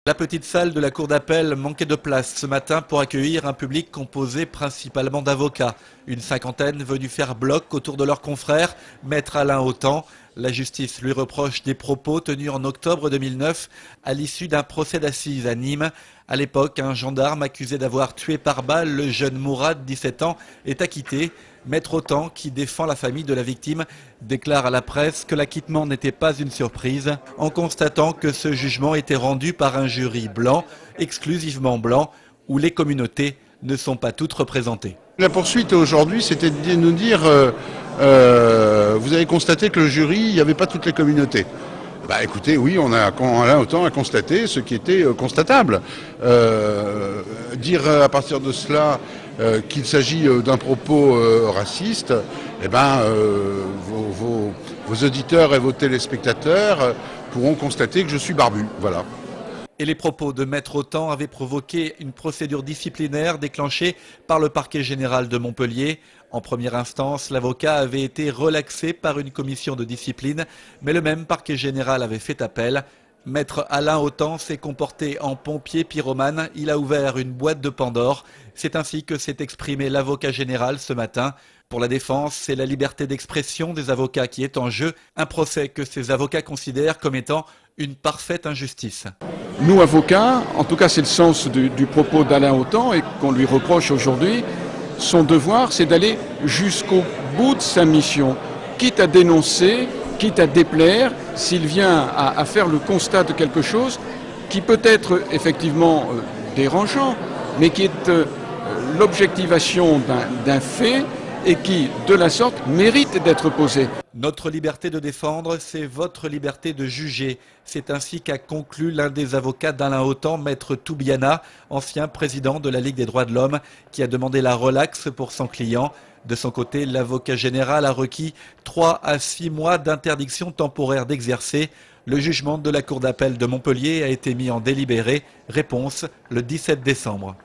La petite salle de la cour d'appel manquait de place ce matin pour accueillir un public composé principalement d'avocats. Une cinquantaine venus faire bloc autour de leur confrère, maître Alain Autant. La justice lui reproche des propos tenus en octobre 2009 à l'issue d'un procès d'assises à Nîmes. À l'époque, un gendarme accusé d'avoir tué par balle le jeune Mourad, 17 ans, est acquitté. Maître Autant, qui défend la famille de la victime, déclare à la presse que l'acquittement n'était pas une surprise, en constatant que ce jugement était rendu par un jury blanc, exclusivement blanc, où les communautés ne sont pas toutes représentées. La poursuite aujourd'hui, c'était de nous dire vous avez constaté que le jury, il n'y avait pas toutes les communautés. Bah écoutez, oui, on a autant à constater ce qui était constatable. Dire à partir de cela qu'il s'agit d'un propos raciste, eh ben, vos auditeurs et vos téléspectateurs pourront constater que je suis barbu. Voilà. Et les propos de Maître Autant avaient provoqué une procédure disciplinaire déclenchée par le parquet général de Montpellier. En première instance, l'avocat avait été relaxé par une commission de discipline, mais le même parquet général avait fait appel. Maître Alain Autant s'est comporté en pompier pyromane, il a ouvert une boîte de Pandore. C'est ainsi que s'est exprimé l'avocat général ce matin. Pour la défense, c'est la liberté d'expression des avocats qui est en jeu, un procès que ces avocats considèrent comme étant une parfaite injustice. Nous, avocats, en tout cas c'est le sens du propos d'Alain Autant et qu'on lui reproche aujourd'hui, son devoir c'est d'aller jusqu'au bout de sa mission, quitte à dénoncer, quitte à déplaire, s'il vient à faire le constat de quelque chose qui peut être effectivement dérangeant, mais qui est l'objectivation d'un fait et qui, de la sorte, mérite d'être posé. Notre liberté de défendre, c'est votre liberté de juger. C'est ainsi qu'a conclu l'un des avocats d'Alain Autant, Maître Toubiana, ancien président de la Ligue des droits de l'homme, qui a demandé la relaxe pour son client. De son côté, l'avocat général a requis 3 à 6 mois d'interdiction temporaire d'exercer. Le jugement de la cour d'appel de Montpellier a été mis en délibéré. Réponse le 17 décembre.